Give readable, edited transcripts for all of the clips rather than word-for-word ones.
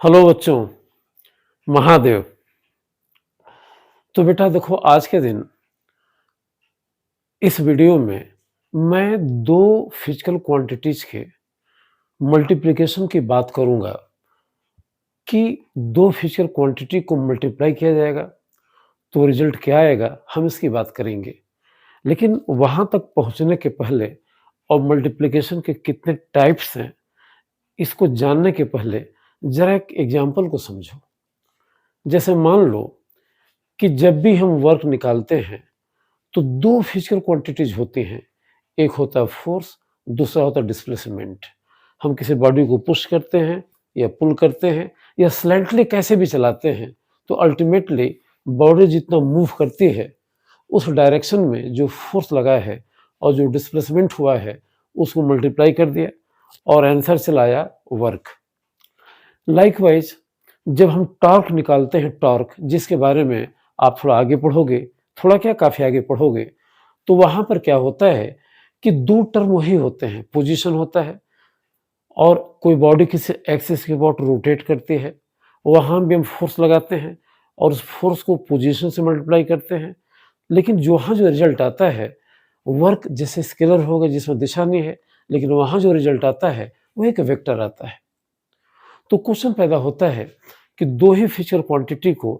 Hello बच्चों, महादेव। तो बेटा देखो, आज के दिन इस वीडियो में मैं दो फिजिकल क्वांटिटीज के मल्टीप्लिकेशन की बात करूंगा कि दो फिजिकल क्वांटिटी को मल्टीप्लाई किया जाएगा तो रिजल्ट क्या आएगा, हम इसकी बात करेंगे। लेकिन वहां तक पहुंचने के पहले और मल्टीप्लिकेशन के कितने टाइप्स हैं इसको जानने के पहले जरा एक एग्जाम्पल को समझो। जैसे मान लो कि जब भी हम वर्क निकालते हैं तो दो फिजिकल क्वांटिटीज होती हैं। एक होता है फोर्स, दूसरा होता है डिस्प्लेसमेंट। हम किसी बॉडी को पुश करते हैं या पुल करते हैं या स्लाइटली कैसे भी चलाते हैं तो अल्टीमेटली बॉडी जितना मूव करती है उस डायरेक्शन में जो फोर्स लगा है और जो डिस्प्लेसमेंट हुआ है उसको मल्टीप्लाई कर दिया और आंसर चलाया वर्क। लाइकवाइज जब हम टॉर्क निकालते हैं, टॉर्क जिसके बारे में आप थोड़ा आगे पढ़ोगे, थोड़ा क्या काफ़ी आगे पढ़ोगे, तो वहाँ पर क्या होता है कि दो टर्म वही होते हैं। पोजीशन होता है और कोई बॉडी किसी एक्सिस के अबाउट रोटेट करती है, वहाँ भी हम फोर्स लगाते हैं और उस फोर्स को पोजीशन से मल्टीप्लाई करते हैं। लेकिन वहाँ जो रिजल्ट आता है वर्क जैसे स्केलर होगा जिसमें दिशा नहीं है, लेकिन वहाँ जो रिजल्ट आता है वो एक वेक्टर आता है। तो क्वेश्चन पैदा होता है कि दो ही फिजिकल क्वांटिटी को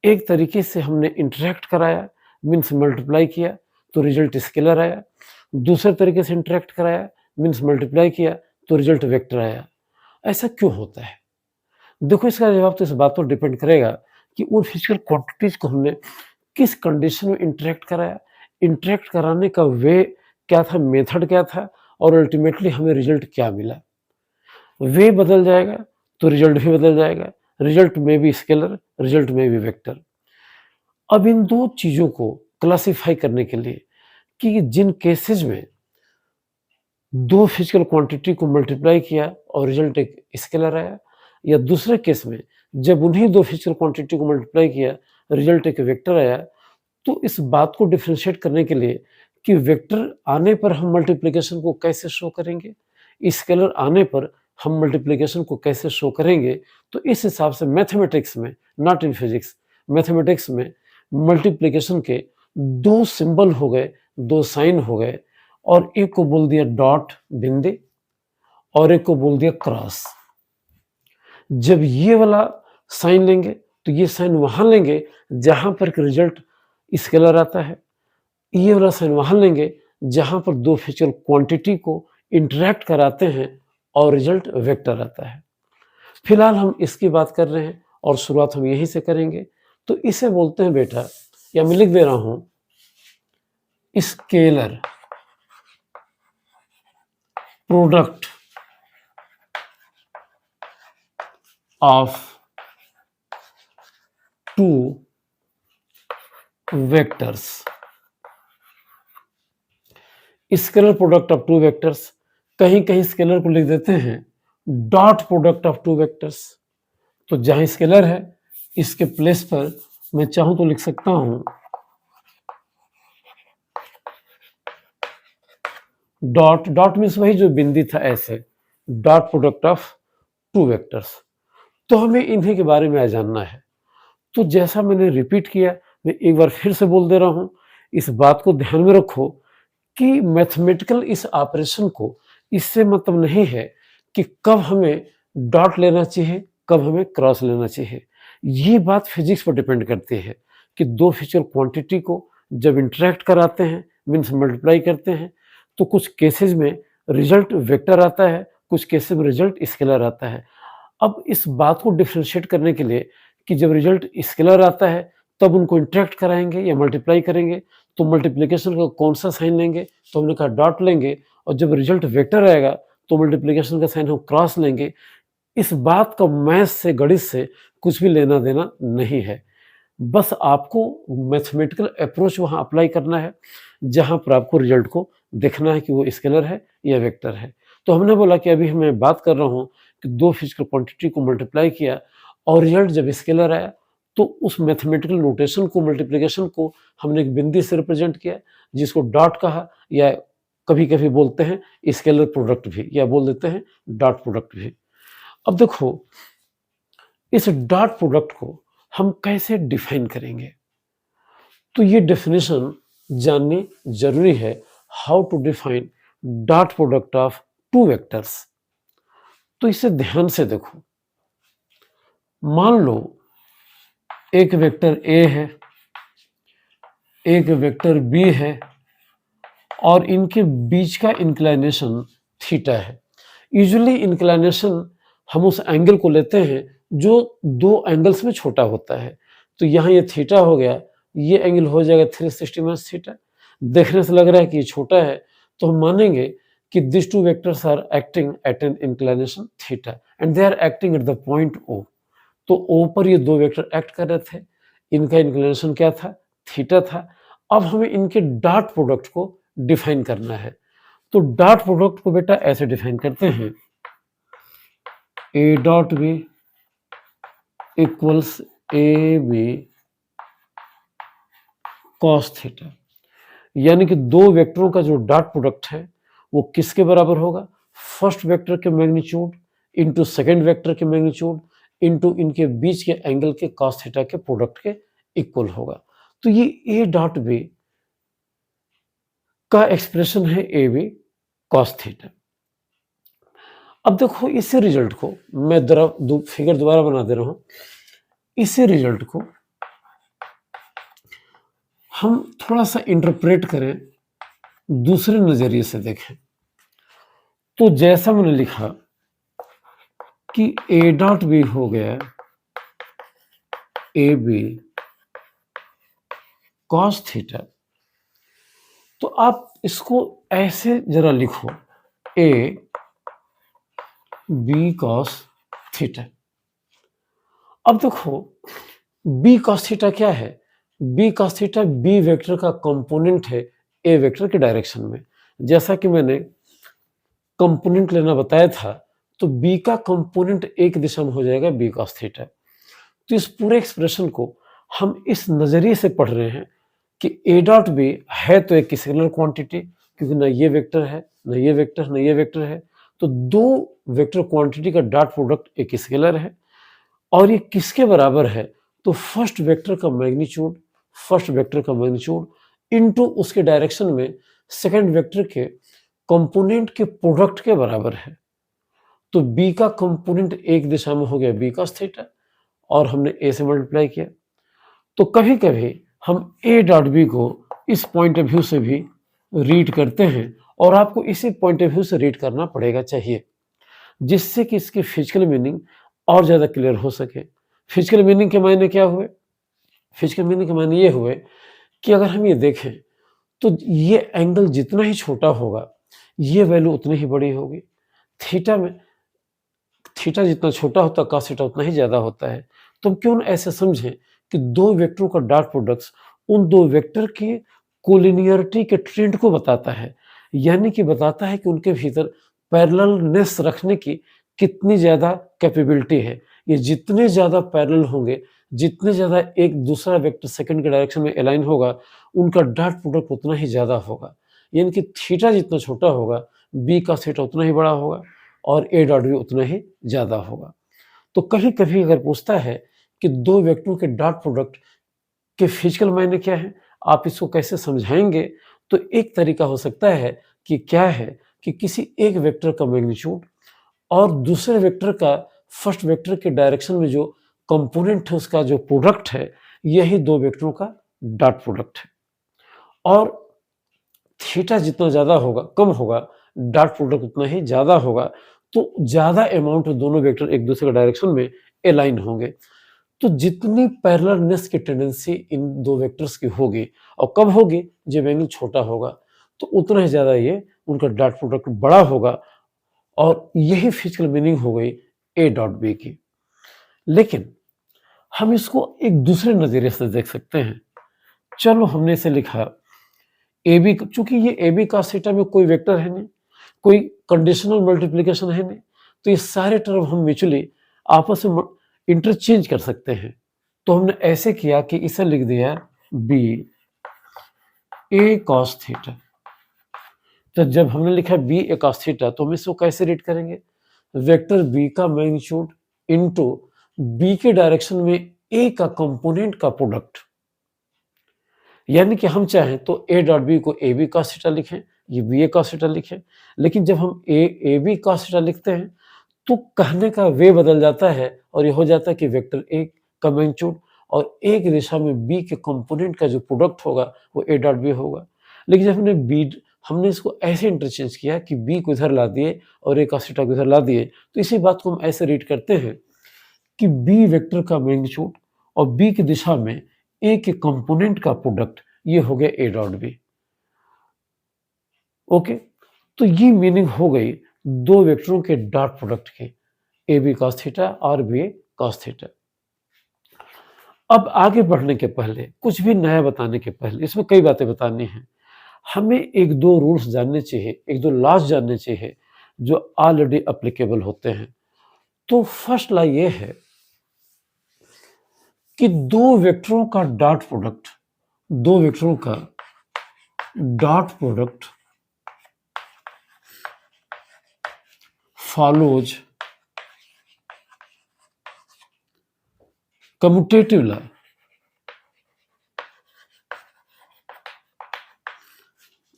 एक तरीके से हमने इंटरेक्ट कराया, मीन्स मल्टीप्लाई किया तो रिजल्ट स्केलर आया। दूसरे तरीके से इंटरेक्ट कराया, मीन्स मल्टीप्लाई किया तो रिजल्ट वेक्टर आया। ऐसा क्यों होता है? देखो, इसका जवाब तो इस बात पर डिपेंड करेगा कि उन फिजिकल क्वांटिटीज को हमने किस कंडीशन में इंटरेक्ट कराया, इंटरेक्ट कराने का वे क्या था, मेथड क्या था और अल्टीमेटली हमें रिजल्ट क्या मिला। वे बदल जाएगा तो रिजल्ट भी बदल जाएगा। रिजल्ट में भी स्केलर, रिजल्ट में भी वेक्टर। अब इन दो चीजों को क्लासिफाई करने के लिए कि जिन केसेस में दो फिजिकल क्वांटिटी को मल्टीप्लाई किया और रिजल्ट एक स्केलर आया, या दूसरे केस में जब उन्हीं दो फिजिकल क्वांटिटी को मल्टीप्लाई किया रिजल्ट एक वेक्टर आया, तो इस बात को डिफ्रेंशिएट करने के लिए कि वेक्टर आने पर हम मल्टीप्लिकेशन को कैसे शो करेंगे, स्केलर आने पर हम मल्टीप्लिकेशन को कैसे शो करेंगे, तो इस हिसाब से मैथमेटिक्स में, नॉट इन फिजिक्स, मैथमेटिक्स में मल्टीप्लिकेशन के दो सिंबल हो गए, दो साइन हो गए, और एक को बोल दिया डॉट, बिंदु, और एक को बोल दिया क्रॉस। जब ये वाला साइन लेंगे तो ये साइन वहां लेंगे जहां पर रिजल्ट स्केलर आता है, ये वाला साइन वहां लेंगे जहां पर दो फिजिकल क्वांटिटी को इंटरेक्ट कराते हैं और रिजल्ट वेक्टर आता है। फिलहाल हम इसकी बात कर रहे हैं और शुरुआत हम यहीं से करेंगे। तो इसे बोलते हैं बेटा, या मैं लिख दे रहा हूं, scalar product of two vectors. Scalar product of two vectors, कहीं कहीं स्केलर को लिख देते हैं dot product of two vectors. तो जहां स्केलर है इसके प्लेस पर मैं चाहूं तो लिख सकता हूं डॉट, डॉट मीन्स वही जो बिंदी था, ऐसे dot product of two vectors. तो हमें इन्हीं के बारे में जानना है। तो जैसा मैंने रिपीट किया, मैं एक बार फिर से बोल दे रहा हूं, इस बात को ध्यान में रखो कि मैथमेटिकल इस ऑपरेशन को, इससे मतलब नहीं है कि कब हमें डॉट लेना चाहिए, कब हमें क्रॉस लेना चाहिए। ये बात फिजिक्स पर डिपेंड करती है कि दो फिजिकल क्वांटिटी को जब इंटरेक्ट कराते हैं, मीन्स मल्टीप्लाई करते हैं, तो कुछ केसेस में रिजल्ट वेक्टर आता है, कुछ केसेस में रिजल्ट स्केलर आता है। अब इस बात को डिफ्रेंशिएट करने के लिए कि जब रिजल्ट स्केलर आता है तब उनको इंटरेक्ट कराएंगे या मल्टीप्लाई करेंगे, तो मल्टीप्लिकेशन का कौन सा साइन लेंगे, तो हमने कहा डॉट लेंगे, और जब रिजल्ट वेक्टर आएगा तो मल्टीप्लिकेशन का साइन हम क्रॉस लेंगे। इस बात का मैथ से, गणित से कुछ भी लेना देना नहीं है। बस आपको मैथमेटिकल अप्रोच वहां अप्लाई करना है जहां पर आपको रिजल्ट को देखना है कि वो स्केलर है या वेक्टर है। तो हमने बोला कि अभी मैं बात कर रहा हूं कि दो फिजिकल क्वांटिटी को मल्टीप्लाई किया और रिजल्ट जब स्केलर आया, तो उस मैथमेटिकल नोटेशन को, मल्टीप्लिकेशन को हमने एक बिंदु से रिप्रेजेंट किया जिसको डॉट कहा, या कभी कभी बोलते हैं स्केलर प्रोडक्ट भी, या बोल देते हैं डॉट प्रोडक्ट भी। अब देखो, इस डॉट प्रोडक्ट को हम कैसे डिफाइन करेंगे? तो ये डेफिनेशन जाननी जरूरी है। How to define dot product of two vectors. तो इसे ध्यान से देखो। मान लो एक वेक्टर ए है, एक वेक्टर बी है और इनके बीच का इंक्लिनेशन थीटा है। यूजुअली इंक्लिनेशन हम उस एंगल को लेते हैं जो दो एंगल्स में छोटा होता है। तो यहाँ ये थीटा हो गया, ये एंगल हो जाएगा 360 माइनस थीटा। देखने से लग रहा है कि ये छोटा है, तो हम मानेंगे कि this two vectors are acting at an inclination theta and they are acting at the point O. तो ओ पर ये दो वेक्टर एक्ट कर रहे थे, इनका इंक्लिनेशन क्या था? थीटा था। अब हमें इनके डॉट प्रोडक्ट को डिफाइन करना है। तो डॉट प्रोडक्ट को बेटा ऐसे डिफाइन करते हैं, A dot B equals A B cos theta. यानी कि दो वेक्टरों का जो डॉट प्रोडक्ट है वो किसके बराबर होगा? फर्स्ट वेक्टर के मैग्नीट्यूड इंटू सेकेंड वेक्टर के मैग्नीट्यूड इंटू इनके बीच के एंगल के कॉस थीटा के प्रोडक्ट के इक्वल होगा। तो ये ए डॉट बी का एक्सप्रेशन है ए बी कॉस थीटा। अब देखो इसी रिजल्ट को मैं फिगर दोबारा बना दे रहा हूं। इसी रिजल्ट को हम थोड़ा सा इंटरप्रेट करें, दूसरे नजरिए से देखें। तो जैसा मैंने लिखा कि ए डॉट बी हो गया ए बी कॉस थीटा, तो आप इसको ऐसे जरा लिखो, ए बी कॉस थीटा। अब देखो बी कॉस थीटा क्या है? B cos theta B vector का कंपोनेंट है ए वेक्टर के डायरेक्शन में। जैसा कि मैंने कंपोनेंट लेना बताया था, तो बी का कंपोनेंट एक दिशा में हो जाएगा बी कॉस थीटा। तो इस पूरे एक्सप्रेशन को हम इस नजरिए से पढ़ रहे हैं कि ए डॉट बी है तो एक स्केलर क्वांटिटी, क्योंकि ना ये वेक्टर है, ना ये वेक्टर, ना ये वेक्टर है। तो दो वेक्टर क्वांटिटी का डॉट प्रोडक्ट एक स्केलर है। और ये किसके बराबर है? तो फर्स्ट वेक्टर का मैग्नीट्यूड इनटू उसके डायरेक्शन में सेकंड वेक्टर के कंपोनेंट के प्रोडक्ट के बराबर है। तो बी का कंपोनेंट एक दिशा में हो गया बी कॉस थीटा और हमने ए से मल्टीप्लाई किया। तो कभी कभी हम ए डॉट बी को इस पॉइंट ऑफ व्यू से भी रीड करते हैं और आपको इसी पॉइंट ऑफ व्यू से रीड करना पड़ेगा चाहिए, जिससे कि इसकी फिजिकल मीनिंग और ज्यादा क्लियर हो सके। फिजिकल मीनिंग के मायने क्या हुए? फिजिकल मीनिंग के मायने ये हुए कि अगर हम ये देखें तो ये एंगल जितना ही छोटा होगा ये वैल्यू उतनी ही बड़ी होगी। थीटा में थीटा जितना छोटा होता है कॉस थीटा उतना ही ज्यादा होता है। तो हम क्यों ऐसे समझें कि दो वेक्टरों का डॉट प्रोडक्ट्स उन दो वेक्टर की कोलिनियरिटी के ट्रेंड को बताता है, यानी कि बताता है कि उनके भीतर पैरेललनेस रखने की कितनी ज्यादा कैपेबिलिटी है। ये जितने ज्यादा पैरेलल होंगे, जितने ज्यादा एक दूसरा वेक्टर सेकंड के डायरेक्शन में अलाइन होगा, उनका डॉट प्रोडक्ट उतना ही ज्यादा होगा। यानी कि थीटा जितना छोटा होगा बी का थीटा उतना ही बड़ा होगा और ए डॉट भी उतना ही ज्यादा होगा। तो कभी कभी अगर पूछता है कि दो वेक्टरों के डॉट प्रोडक्ट के फिजिकल मायने क्या है, आप इसको कैसे समझाएंगे? तो एक तरीका हो सकता है कि क्या है कि किसी एक वेक्टर का मैग्नीट्यूड और दूसरे वेक्टर का फर्स्ट वेक्टर के डायरेक्शन में जो कंपोनेंट है उसका जो प्रोडक्ट है, यही दो वेक्टरों का डॉट प्रोडक्ट है। और थीटा जितना ज्यादा होगा कम होगा, डॉट प्रोडक्ट उतना ही ज्यादा होगा। तो ज्यादा अमाउंट दोनों वेक्टर एक दूसरे के डायरेक्शन में अलाइन होंगे। तो जितनी पैरेललनेस की टेंडेंसी इन दो वेक्टर्स की होगी और कब होगी? जब एंगल छोटा होगा, तो उतना ही ज्यादा ये उनका डॉट प्रोडक्ट बड़ा होगा। और यही फिजिकल मीनिंग हो गई ए डॉट बी की। लेकिन हम इसको एक दूसरे नजरिए से देख सकते हैं। चलो हमने इसे लिखा ए बी, चूंकि ये ए बी कॉस थीटा में कोई वेक्टर है नहीं, कोई कंडीशनल मल्टीप्लिकेशन है नहीं, तो ये सारे टर्म हम म्यूचुअली आपस में इंटरचेंज कर सकते हैं। तो हमने ऐसे किया कि इसे लिख दिया बी ए कॉस थीटा। तो जब हमने लिखा बी ए कॉस थीटा, तो हम इसको कैसे रीड करेंगे? वेक्टर बी का मैग्नीट्यूड इनटू बी के डायरेक्शन में ए का कंपोनेंट का प्रोडक्ट, यानी कि हम चाहें तो ए डॉट बी को ए बी cos थीटा लिखें, ये बी ए cos थीटा लिखें, लेकिन जब हम ए बी cos थीटा लिखते हैं तो कहने का वे बदल जाता है और ये हो जाता है कि वेक्टर ए का मैग्नीट्यूड और ए की दिशा में बी के कंपोनेंट का जो प्रोडक्ट होगा वो ए डॉट बी होगा। लेकिन जब हमने इसको ऐसे इंटरचेंज किया कि बी को इधर ला दिए और ए cos थीटा को इधर ला दिए, तो इसी बात को हम ऐसे रीड करते हैं कि बी वेक्टर का मैग्नीट्यूड और बी की दिशा में ए के कंपोनेंट का प्रोडक्ट, ये हो गया ए डॉट बी। ओके, तो ये मीनिंग हो गई दो वेक्टरों के डॉट प्रोडक्ट की, ए बी cos थीटा और बी ए cos थीटा। अब आगे बढ़ने के पहले, कुछ भी नया बताने के पहले, इसमें कई बातें बतानी हैं। हमें एक दो रूल्स जानने चाहिए, एक दो लॉज जानने चाहिए जो ऑलरेडी एप्लीकेबल होते हैं। तो फर्स्ट लॉ ये है कि दो वेक्टरों का डॉट प्रोडक्ट, दो वेक्टरों का dot product follows commutative law।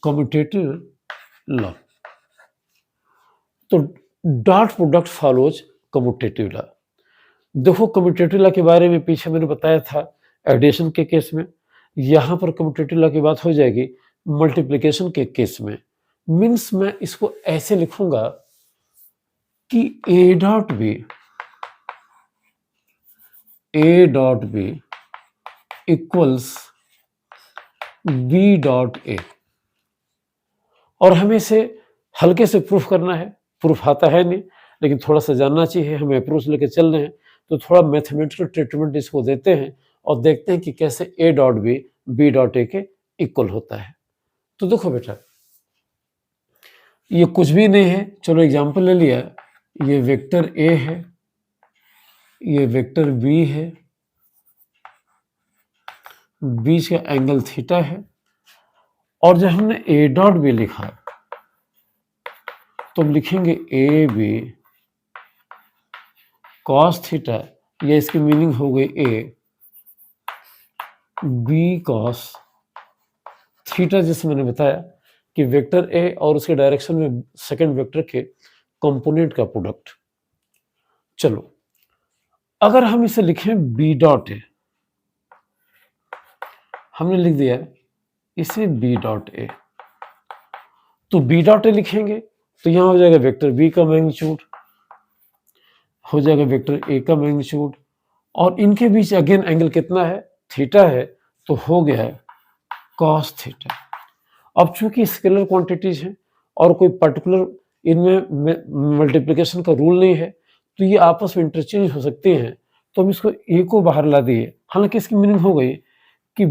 commutative law, तो dot product follows commutative law. देखो कम्यूटेटिव लॉ के बारे में पीछे मैंने बताया था एडिशन के केस में, यहां पर कम्यूटेटिव लॉ की बात हो जाएगी मल्टीप्लिकेशन के केस में। मीन्स मैं इसको ऐसे लिखूंगा कि A dot B equals B dot A, और हमें इसे हल्के से प्रूफ करना है। प्रूफ आता है नहीं, लेकिन थोड़ा सा जानना चाहिए, हमें प्रूफ लेके चल रहे हैं तो थोड़ा मैथमेटिकल ट्रीटमेंट इसको देते हैं और देखते हैं कि कैसे A dot B dot A के इक्वल होता है। तो देखो बेटा, ये कुछ भी नहीं है, चलो एग्जांपल ले लिया, ये वेक्टर ए है, ये वेक्टर बी है, बीच का एंगल थीटा है, और जब हमने ए डॉट बी लिखा तो हम लिखेंगे ए बी कॉस थीटा, ये इसकी मीनिंग हो गई ए बी कॉस थीटा, जिसमें मैंने बताया कि वेक्टर ए और उसके डायरेक्शन में सेकंड वेक्टर के कंपोनेंट का प्रोडक्ट। चलो अगर हम इसे लिखें बी डॉट ए, हमने लिख दिया इसे बी डॉट ए, तो बी डॉट ए लिखेंगे तो यहां हो जाएगा वेक्टर बी का मैग्नीट्यूड, हो जाएगा वेक्टर ए का मैग्नीट्यूड, और इनके बीच अगेन एंगल कितना है, थीटा है, तो हो गया है कॉस थीटा। अब चूंकि स्केलर क्वांटिटीज हैं और कोई पर्टिकुलर इनमें मल्टीप्लिकेशन का रूल नहीं है, तो ये आपस में इंटरचेंज हो सकते हैं, तो हम इसको ए को बाहर ला दिए। हालांकि इसकी मीनिंग हो गई कि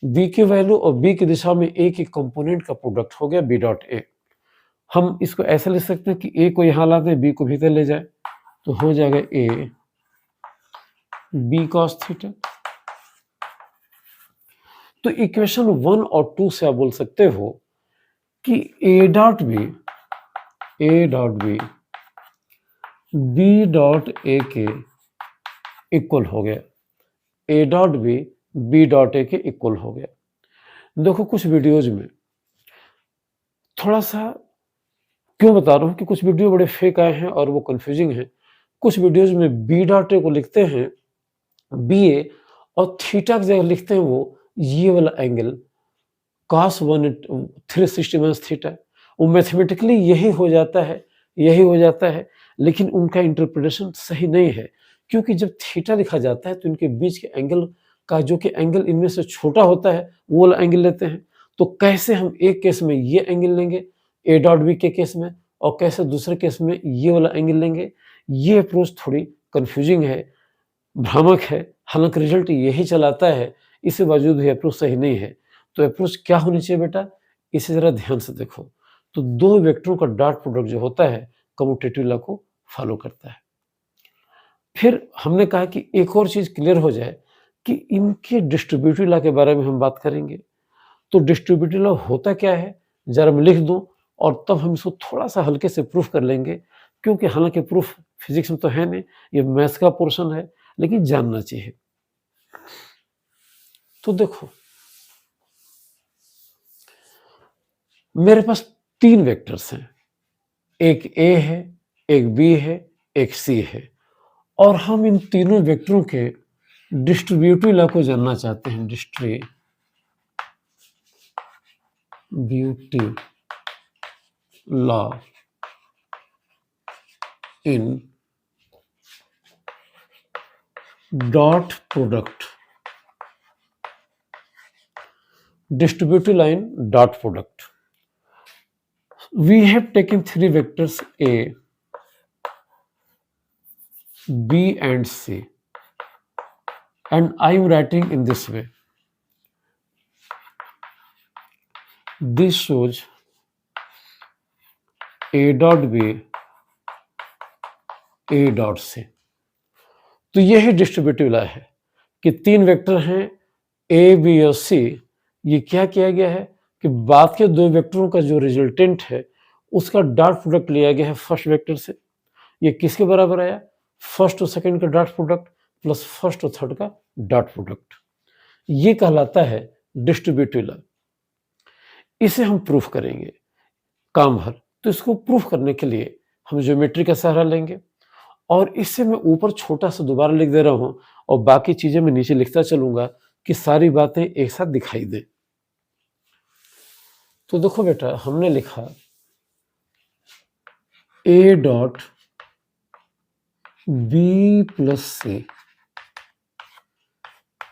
बी की वैल्यू और बी की दिशा में ए के कंपोनेंट का प्रोडक्ट हो गया बी डॉट ए। हम इसको ऐसे लिख सकते हैं कि ए को यहां ला दें, बी को भीतर ले जाए, तो हो जाएगा ए बी कॉस थीटा। तो इक्वेशन 1 और 2 से आप बोल सकते हो कि A dot B B dot A के इक्वल हो गया, A dot B dot A के इक्वल हो गया। देखो कुछ वीडियोज में थोड़ा सा, क्यों बता रहा हूं कि कुछ वीडियो बड़े फेक आए हैं और वो कंफ्यूजिंग है। कुछ वीडियोज में बी डॉट ए को लिखते हैं बी ए, और थीटा की जगह लिखते हैं वो ये वाला एंगल cos 360 थीटा। वो मैथमेटिकली यही हो जाता है, लेकिन उनका इंटरप्रिटेशन सही नहीं है, क्योंकि जब थीटा लिखा जाता है तो इनके बीच के एंगल का, जो कि एंगल इनमें से छोटा होता है, वो वाला एंगल लेते हैं। तो कैसे हम एक केस में ये एंगल लेंगे ए डॉट बी के केस में, और कैसे दूसरे केस में ये वाला एंगल लेंगे, ये अप्रोच थोड़ी कंफ्यूजिंग है, भ्रामक है। हालांकि रिजल्ट यही चलाता है, इसके बावजूद भी अप्रोच सही नहीं है। तो अप्रोच क्या होनी चाहिए बेटा, इसे जरा ध्यान से देखो। तो दो वेक्टरों का डॉट प्रोडक्ट जो होता है कम्यूटेटिव लॉ को फॉलो करता है। फिर हमने कहा कि एक और चीज क्लियर हो जाए कि इनके डिस्ट्रीब्यूटिव लॉ के बारे में हम बात करेंगे। तो डिस्ट्रीब्यूटिव लॉ होता क्या है, जरा मैं लिख दूं और तब हम इसको थोड़ा सा हल्के से प्रूफ कर लेंगे, क्योंकि हालांकि प्रूफ फिजिक्स में तो है नहीं, ये मैथ्स का पोर्शन है, लेकिन जानना चाहिए। तो देखो, मेरे पास 3 वेक्टर्स हैं, एक ए है, एक बी है, एक सी है, और हम इन तीनों वेक्टरों के डिस्ट्रीब्यूटिव लॉ को जानना चाहते हैं। Distributive law in dot product, distributive line dot product. We have taken 3 vectors A, B and C, and I am writing in this way. This shows A dot B, A dot C. तो यह ही distributive law है कि 3 vector हैं A, B और C। ये क्या किया गया है कि बाद के 2 वेक्टरों का जो रिजल्टेंट है उसका डॉट प्रोडक्ट लिया गया है फर्स्ट वेक्टर से। ये किसके बराबर आया? फर्स्ट और सेकंड का डॉट प्रोडक्ट प्लस फर्स्ट और थर्ड का डॉट प्रोडक्ट। ये कहलाता है डिस्ट्रीब्यूटिव लॉ। इसे हम प्रूफ करेंगे काम भर। तो इसको प्रूफ करने के लिए हम ज्योमेट्री का सहारा लेंगे, और इससे मैं ऊपर छोटा सा दोबारा लिख दे रहा हूं और बाकी चीजें मैं नीचे लिखता चलूंगा कि सारी बातें एक साथ दिखाई दे। तो देखो बेटा, हमने लिखा A dot B plus C,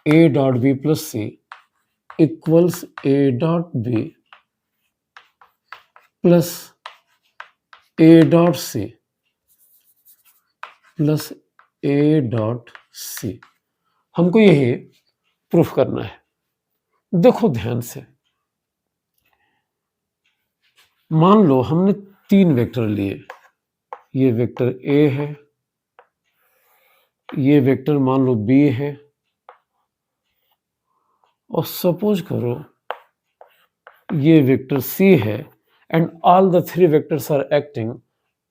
A dot B plus C equals A dot B plus A dot C plus A dot C. हमको यही प्रूफ करना है। देखो ध्यान से, मान लो हमने 3 वेक्टर लिए, ये वेक्टर A है, ये वेक्टर मान लो B है, और सपोज करो ये वेक्टर C है, and all the 3 vectors are acting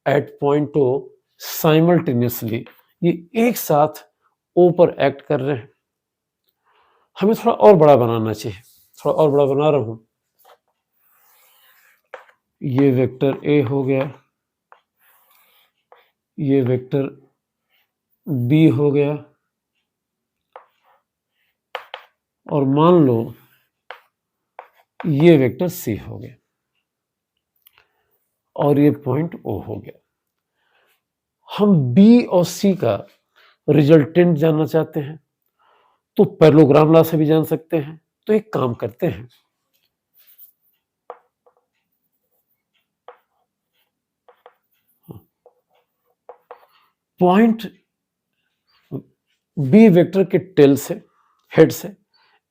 at point O simultaneously. ये एक साथ O पर एक्ट कर रहे हैं। हमें थोड़ा और बड़ा बनाना चाहिए, थोड़ा और बड़ा बना रहा हूं। ये वेक्टर A हो गया, ये वेक्टर B हो गया, और मान लो ये वेक्टर C हो गया, और ये पॉइंट O हो गया। हम B और C का रिजल्टेंट जानना चाहते हैं, तो पैरेललोग्राम लॉ से भी जान सकते हैं। तो एक काम करते हैं, पॉइंट B वेक्टर के टेल से, हेड से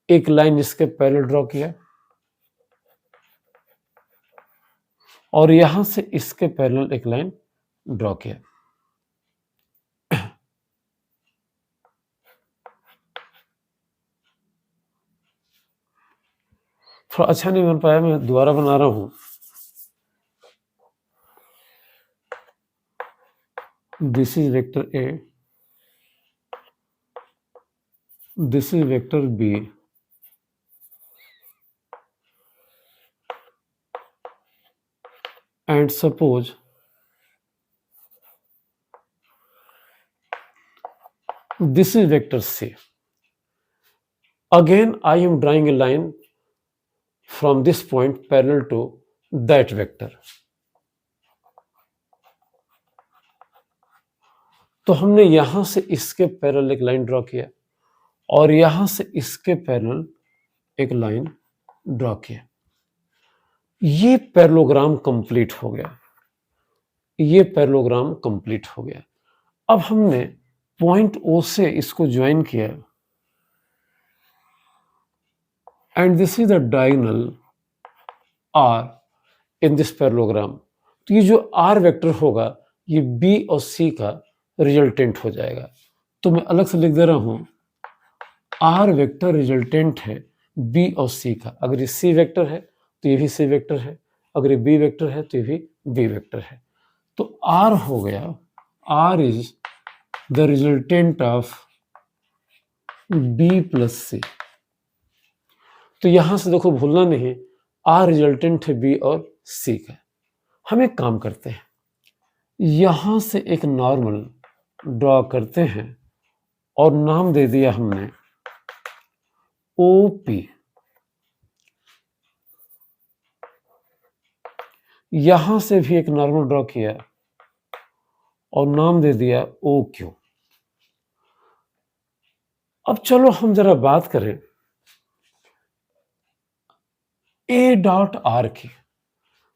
एक लाइन इसके पैरेलल ड्रॉ किया, और यहां से इसके पैरेलल एक लाइन ड्रॉ किया। थोड़ा अच्छा नहीं बन पाया, मैं दोबारा बना रहा हूं। This is vector A, this is vector B, and suppose this is vector C. Again I am drawing a line from this point parallel to that vector. तो हमने यहां से इसके पैरेलल एक लाइन ड्रॉ किया, और यहां से इसके पैरेलल एक लाइन ड्रॉ किया। ये पैरेललोग्राम कंप्लीट हो गया, ये पैरेललोग्राम कंप्लीट हो गया। अब हमने पॉइंट O से इसको ज्वाइन किया, and this is the diagonal R in this parallelogram. तो ये जो R वेक्टर होगा ये B और C का रिजल्टेंट हो जाएगा। तो मैं अलग से लिख दे रहा हूं, R वेक्टर रिजल्टेंट है B और C का। अगर ये C वेक्टर है तो ये भी C वेक्टर है, अगर ये B वेक्टर है तो ये भी B वेक्टर है। तो आर हो गया, R is the resultant of B plus C. तो यहां से देखो भूलना नहीं, आर रिजल्टेंट है बी और सी का। हम एक काम करते हैं, यहां से एक नॉर्मल ड्रॉ करते हैं और नाम दे दिया हमने ओपी। यहां से भी एक नॉर्मल ड्रॉ किया और नाम दे दिया ओ क्यू। अब चलो हम जरा बात करें ए डॉट आर की।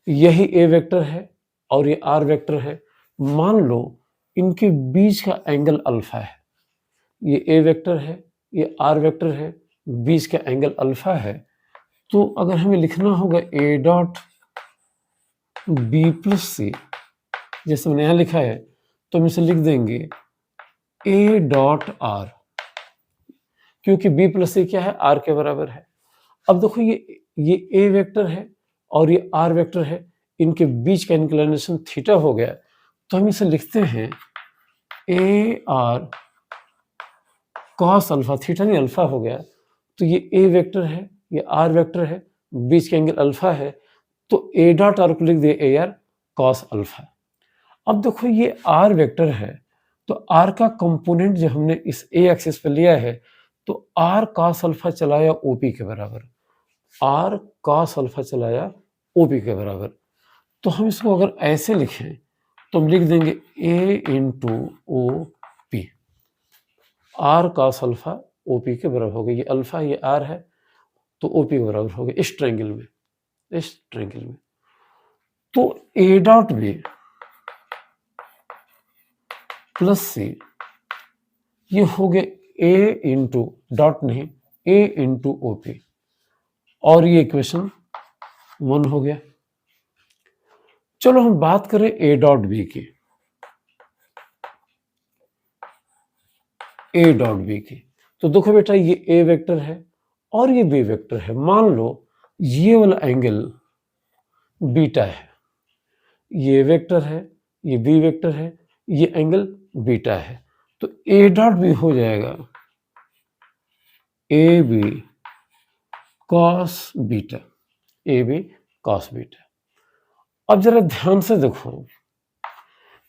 यही ए वेक्टर है और ये आर वेक्टर है। मान लो इनके बीच का एंगल अल्फा है। ये ए वेक्टर है, ये आर वेक्टर है, बीच का एंगल अल्फा है। तो अगर हमें लिखना होगा ए डॉट बी प्लस सी, जैसे मैंने यहां लिखा है, तो हम इसे लिख देंगे ए डॉट आर, क्योंकि बी प्लस सी क्या है, आर के बराबर है। अब देखो ये ए वेक्टर है और ये आर वेक्टर है, इनके बीच का इंक्लिनेशन थीटा हो गया, तो हम इसे लिखते हैं A R cos alpha. Theta नहीं, अल्फा हो गया। तो ये ए वेक्टर है, ये आर वेक्टर है, बीच का एंगल अल्फा है, तो ए डॉट आर को लिख दिए ए आर कॉस अल्फा। अब देखो ये आर वेक्टर है, तो आर का कंपोनेंट जो हमने इस ए एक्सिस पे लिया है, तो आर कॉस अल्फा चलाया ओपी के बराबर, आर कॉस अल्फा चलाया ओपी के बराबर। तो हम इसको अगर ऐसे लिखें तो हम लिख देंगे A into O P, R cos alpha OP के बराबर हो गया। ये अल्फा, ये आर है, तो ओपी के बराबर हो गया इस ट्रायंगल में, इस ट्रायंगल में। तो ए डॉट बी प्लस सी, ये हो गया ए इंटू डॉट नहीं, ए इंटू ओपी, और ये इक्वेशन 1 हो गया। चलो हम बात करें ए डॉट बी की, ए डॉट बी की। तो देखो बेटा, ये ए वेक्टर है और ये बी वेक्टर है। मान लो ये वाला एंगल बीटा है, ये वेक्टर है, ये बी वेक्टर है, ये एंगल बीटा है, तो ए डॉट बी हो जाएगा A B cos beta, A B cos beta. अब जरा ध्यान से देखो,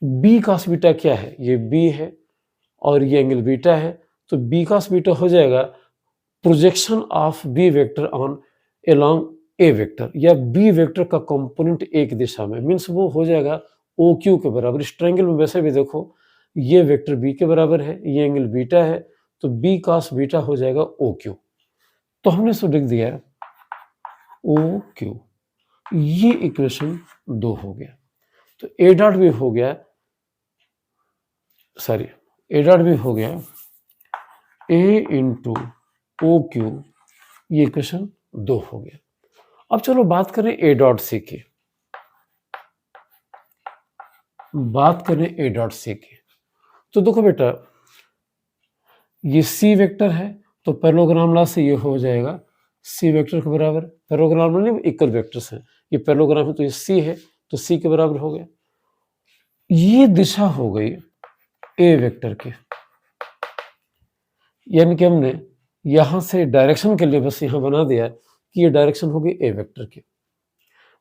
बी कॉस बीटा क्या है, ये बी है और ये एंगल बीटा है, तो बी कॉस बीटा हो जाएगा projection of B vector on along A vector, या बी वेक्टर का कंपोनेंट एक दिशा में, मीन्स वो हो जाएगा ओ क्यू के बराबर। इस ट्रायंगल में वैसे भी देखो, ये वेक्टर बी के बराबर है, ये एंगल बीटा है, तो बी कॉस बीटा हो जाएगा ओ क्यू। तो हमने इसको लिख दिया ओ क्यू। ये इक्वेशन 2 हो गया। तो ए डॉट भी हो गया, सॉरी, ए डॉट भी हो गया ए इंटू ओ क्यू, ये इक्वेशन 2 हो गया। अब चलो बात करें ए डॉट सी की, बात करें ए डॉट सी की। तो देखो बेटा, ये सी वेक्टर है, तो पैरेललोग्राम लॉ से ये हो जाएगा सी वेक्टर के बराबर। पैरेललोग्राम में नहीं, इक्वल वेक्टर्स हैं, ये पैरेललोग्राम है, तो ये सी है, तो सी के बराबर हो गया। ये दिशा हो गई ए वेक्टर की, यानी कि हमने यहां से डायरेक्शन के लिए बस यहां बना दिया कि ये डायरेक्शन होगी ए वेक्टर की।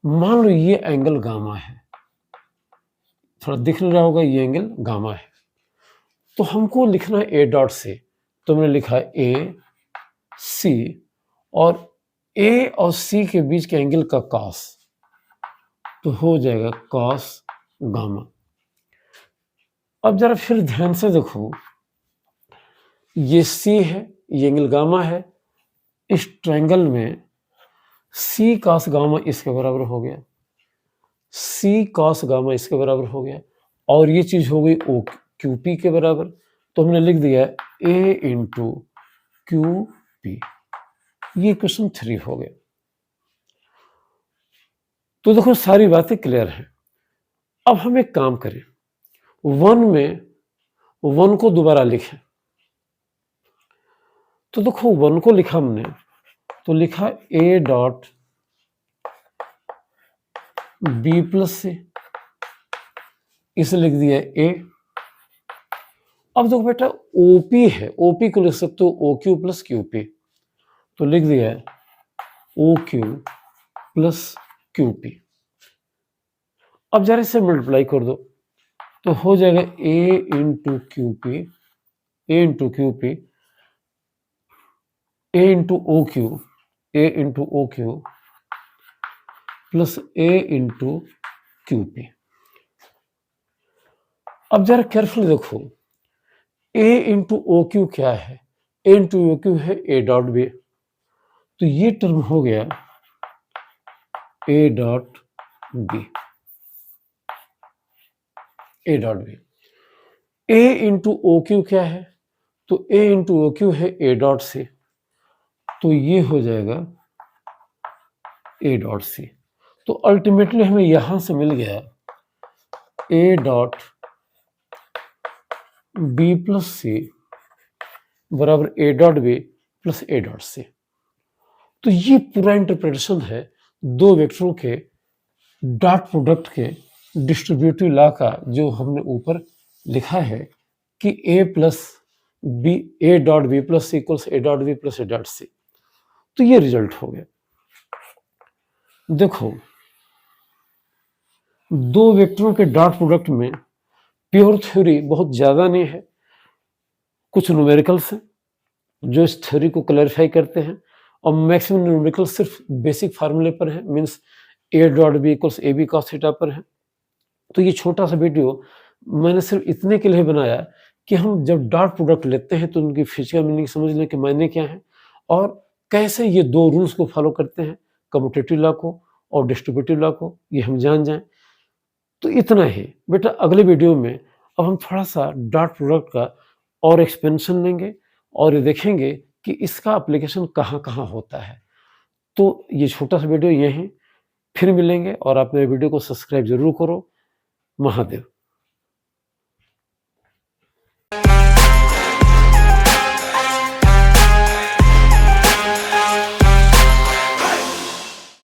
मान लो ये एंगल गामा है, थोड़ा दिख रहा होगा, ये एंगल गामा है, तो हमको लिखना है ए डॉट से, तो मैंने लिखा ए सी, और ए और सी के बीच के एंगल का कॉस, तो हो जाएगा कॉस गामा। अब जरा फिर ध्यान से देखो, ये सी है, ये एंगल गामा है, इस ट्रायंगल में सी कॉस गामा इसके बराबर हो गया, सी कॉस गामा इसके बराबर हो गया, और ये चीज हो गई ओ क्यू पी के बराबर। तो हमने लिख दिया ए इंटू क्यू पी, ये क्वेश्चन 3 हो गया। तो देखो सारी बातें क्लियर हैं। अब हम एक काम करें, 1 में 1 को दोबारा लिखें। तो देखो 1 को लिखा हमने, तो लिखा ए डॉट बी प्लस सी, इसे लिख दिया ए। अब देखो बेटा ओपी है, ओपी को लिख सकते हो ओ क्यू प्लस क्यूपी, तो लिख दिया है ओ क्यू प्लस क्यूपी। अब जरा इसे मल्टीप्लाई कर दो तो हो जाएगा ए इंटू क्यूपी, ए इंटू क्यूपी, ए इंटू ओ क्यू, ए इंटू ओ क्यू प्लस ए इंटू क्यूपी। अब जरा केयरफुल देखो, ए इंटू ओ क्यू क्या है, ए इंटू ओ क्यू है ए डॉट बी, तो ये टर्म हो गया A dot B, A dot B. A into O Q क्या है, तो ए इंटू ओ क्यू है ए डॉट सी, तो ये हो जाएगा ए डॉट सी। तो अल्टीमेटली हमें यहां से मिल गया A dot B plus C बराबर A dot B plus A dot C. तो ये पूरा इंटरप्रिटेशन है दो वेक्टरों के डॉट प्रोडक्ट के डिस्ट्रीब्यूटिव लॉ का, जो हमने ऊपर लिखा है कि A plus B, A dot B plus C equals A dot B plus A dot C. तो ये रिजल्ट हो गया। देखो दो वेक्टरों के डॉट प्रोडक्ट में प्योर थ्योरी बहुत ज्यादा नहीं है, कुछ न्यूमेरिकल्स हैं जो इस थ्योरी को क्लैरिफाई करते हैं, और मैक्सिमम न्यूमेरिकल सिर्फ बेसिक फार्मूले पर है, means A dot B equals A B cos theta पर है। तो ये छोटा सा वीडियो मैंने सिर्फ इतने के लिए बनाया कि हम जब डॉट प्रोडक्ट लेते हैं तो उनकी फिजिकल मीनिंग समझ लें कि मायने क्या है और कैसे ये दो रूल्स को फॉलो करते हैं, कम्यूटेटिव लॉ को और डिस्ट्रीब्यूटिव लॉ को, ये हम जान जाएं। तो इतना ही बेटा, अगले वीडियो में अब हम थोड़ा सा डॉट प्रोडक्ट का और एक्सपेंशन लेंगे और ये देखेंगे कि इसका एप्लीकेशन कहाँ कहाँ होता है। तो ये छोटा सा वीडियो यहीं, फिर मिलेंगे और आप मेरे वीडियो को सब्सक्राइब जरूर करो। महादेव।